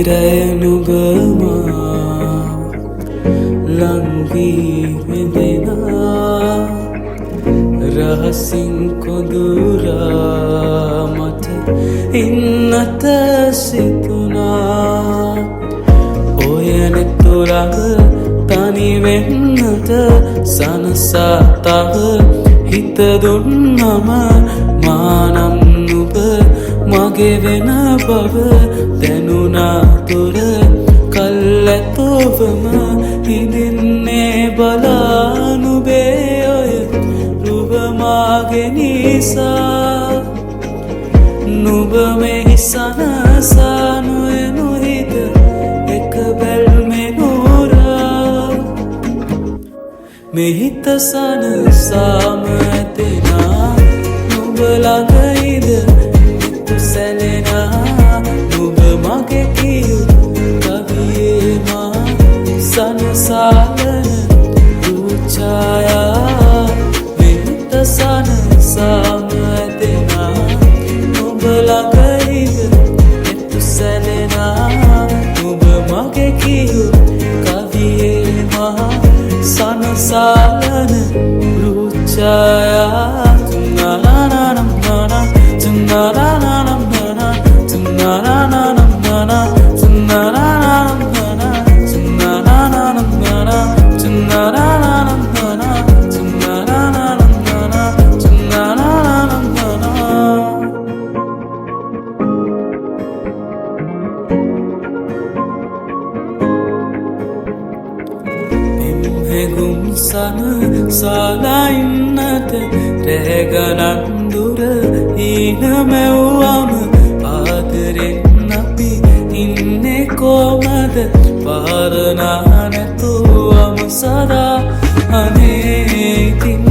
රැයනුබමා ලංවී වෙදෙනා රහසින් කොඳුරා මට ඉන්නත සිතුනා ඔය නෙතුරඟ තනිවෙන්නට සනසා තව හිත දුන්නම මානම් නුඹ මගේ වෙන බව දැනුනා තුර කල්ඇතෝවම හිඳින්නේ බලා නුඹේ ඔය රුව මාගේ නිසා නුඹ මෙහි සනසා නොයනු හිත එක බැල්මේ නුරා මෙහිත සනසාම ඇතෙනා නුඹ ළඟයිද සැලෙනා නුඹ මගේ කියු කවියේ මා සනසාලන රූචායා මෙහිත සනසාම ඇතෙනා නුඹ ළඟයිද එතු සැලෙනා නුඹ මගේ කියු කවියේ මා සනසාලන රූචායා තුනානානම් නානා තුනානානම් නානා තුනානානම් නානා තුනානානම් නානා තුනානානම් නානා තුනානානම් නානා තුනානානම් නානා තුනානානම් නානා එම්හෙගුම් සන සාලයින්නත රැගනන් දුර ඊන මැව්වම ආදරෙන් අපි ඉන්නේ කොමද පාරනා නැතුවම සදා අනේ ඉතින්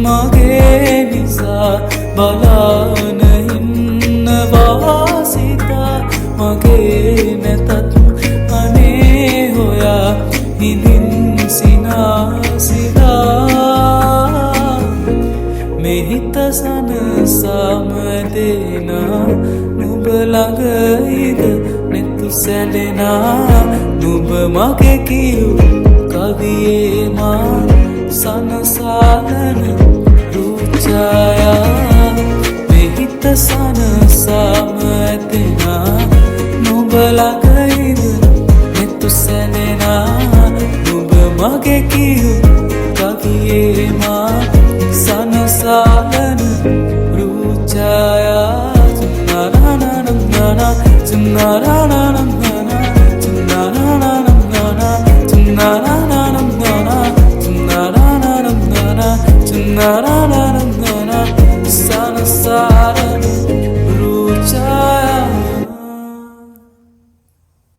මගේ නිසා බලාන ඉන්නවා සිතා මගේ නැතත් අනේ හොයා හිඳින් සිනාසිලා මෙහිත සනසාම ඇදෙනා නුඹ ළඟයිද නෙතු සැලෙනා නුඹ මගේ කියු කවියේ මා සනසාලන රූචායා මෙහිත සනසාම ඇදෙනා නුඹ ළඟයිද නෙතු සැලෙනා නුඹ මගේ කියු කවියේ මා සනසාලන රූචායා තුනානානම් නානා තුනානානම් නානා තුනානානම් නානා තුනානානම් නානා තුනානානම් නානා තුනානානම් නානා සනසාලන රූචායා